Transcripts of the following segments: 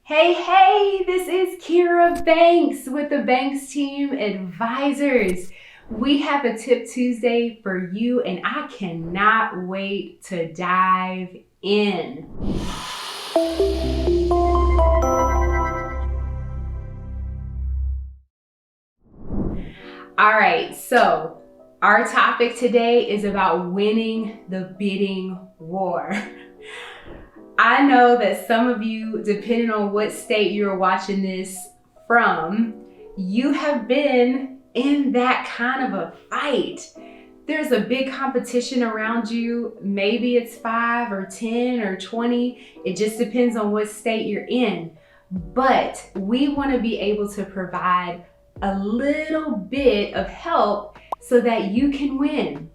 Hey, this is Kira Banks with the Banks Team Advisors. We have a Tip Tuesday for you, and I cannot wait to dive in. All right, so our topic today is about winning the bidding war. I know that some of you, depending on what state you're watching this from, you have been in that kind of a fight. There's a big competition around you. Maybe it's 5 or 10 or 20. It just depends on what state you're in. But we want to be able to provide a little bit of help so that you can win.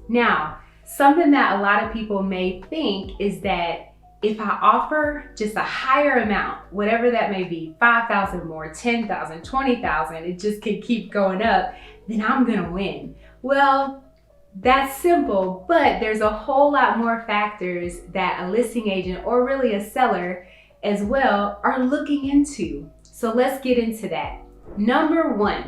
Now, something that a lot of people may think is that if I offer just a higher amount, whatever that may be, 5,000 more, 10,000, 20,000, it just can keep going up, then I'm gonna win. Well, that's simple, but there's a whole lot more factors that a listing agent or really a seller as well are looking into. So let's get into that. Number 1,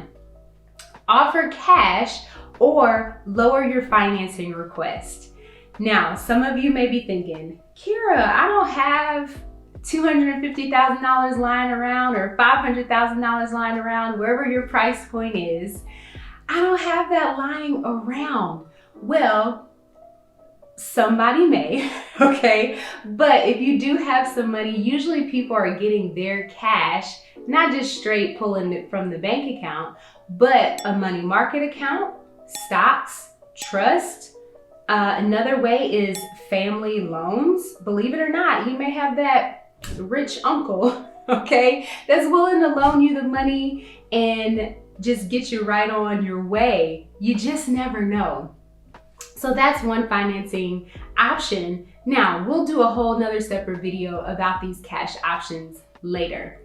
offer cash or lower your financing request. Now, some of you may be thinking, Kira, I don't have $250,000 lying around or $500,000 lying around, wherever your price point is. I don't have that lying around. Well, somebody may, okay? But if you do have some money, usually people are getting their cash, not just straight pulling it from the bank account, but a money market account, stocks, trust. Another way is family loans. Believe it or not, you may have that rich uncle, okay, that's willing to loan you the money and just get you right on your way. You just never know. So that's one financing option. Now, we'll do a whole nother separate video about these cash options later.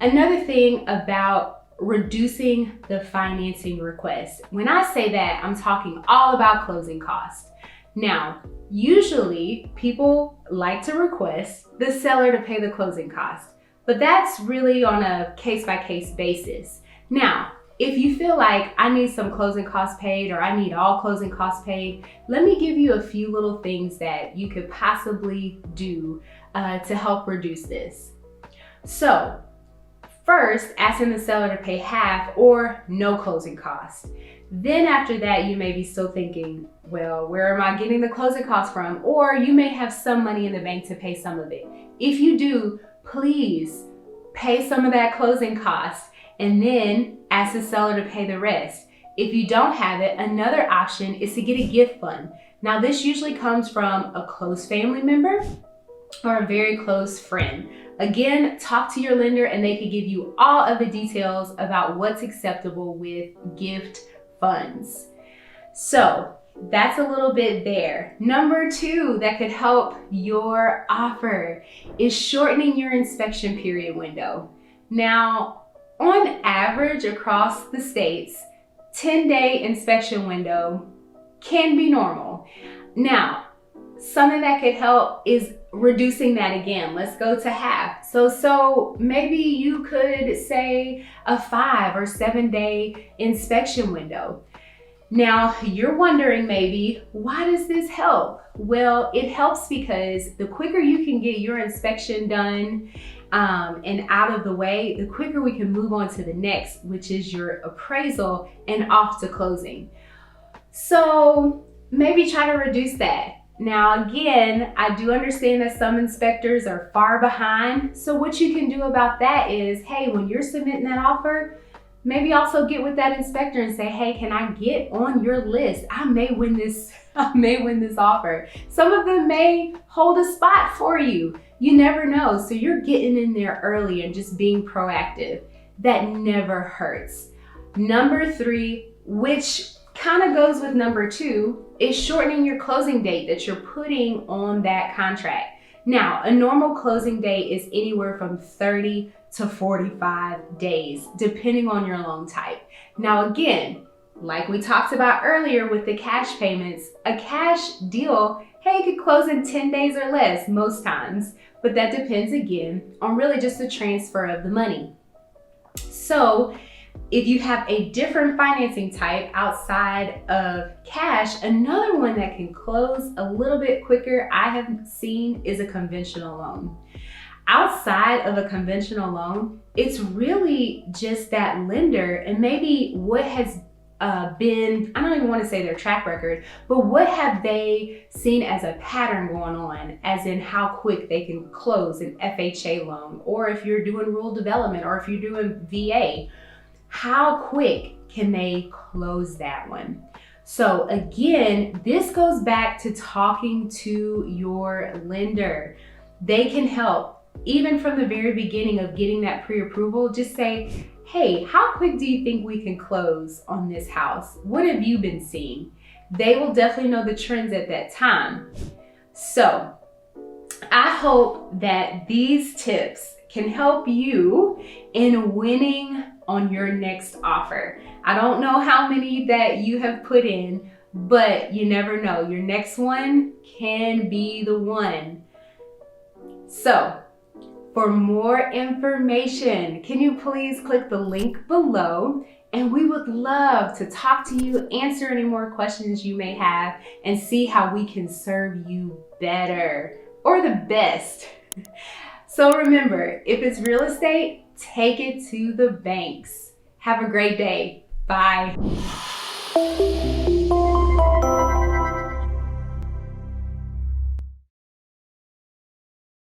Another thing about reducing the financing request. When I say that, I'm talking all about closing costs. Now, usually people like to request the seller to pay the closing cost, but that's really on a case-by-case basis. Now, if you feel like I need some closing costs paid or I need all closing costs paid, let me give you a few little things that you could possibly do to help reduce this. So, first, asking the seller to pay half or no closing costs. Then after that, you may be still thinking, well, where am I getting the closing costs from? Or you may have some money in the bank to pay some of it. If you do, please pay some of that closing cost and then ask the seller to pay the rest. If you don't have it, another option is to get a gift fund. Now, this usually comes from a close family member or a very close friend. Again, talk to your lender and they can give you all of the details about what's acceptable with gift funds. So that's a little bit there. Number 2 that could help your offer is shortening your inspection period window. Now, on average across the states, 10-day inspection window can be normal. Now, something that could help is reducing that again. Let's go to half. So maybe you could say a 5 or 7-day inspection window. Now, you're wondering maybe, why does this help? Well, it helps because the quicker you can get your inspection done and out of the way, the quicker we can move on to the next, which is your appraisal and off to closing. So maybe try to reduce that. Now, again, I do understand that some inspectors are far behind. So what you can do about that is, hey, when you're submitting that offer, maybe also get with that inspector and say, hey, can I get on your list? I may win this offer. Some of them may hold a spot for you. You never know. So you're getting in there early and just being proactive. That never hurts. Number 3, which kind of goes with number 2, is shortening your closing date that you're putting on that contract. Now, a normal closing date is anywhere from 30 to 45 days, depending on your loan type. Now, again, like we talked about earlier with the cash payments, a cash deal, hey, it could close in 10 days or less most times. but that depends again on really just the transfer of the money. So if you have a different financing type outside of cash, another one that can close a little bit quicker I have seen is a conventional loan. Outside of a conventional loan, it's really just that lender and maybe what has been, I don't even want to say their track record, but what have they seen as a pattern going on, as in how quick they can close an FHA loan, or if you're doing rural development, or if you're doing VA, how quick can they close that one? So again, this goes back to talking to your lender. They can help. Even from the very beginning of getting that pre-approval, just say, hey, how quick do you think we can close on this house? What have you been seeing? They will definitely know the trends at that time. So I hope that these tips can help you in winning on your next offer. I don't know how many that you have put in, but you never know. Your next one can be the one. So for more information, can you please click the link below? And we would love to talk to you, answer any more questions you may have, and see how we can serve you better or the best. So remember, if it's real estate, take it to the banks. Have a great day. Bye.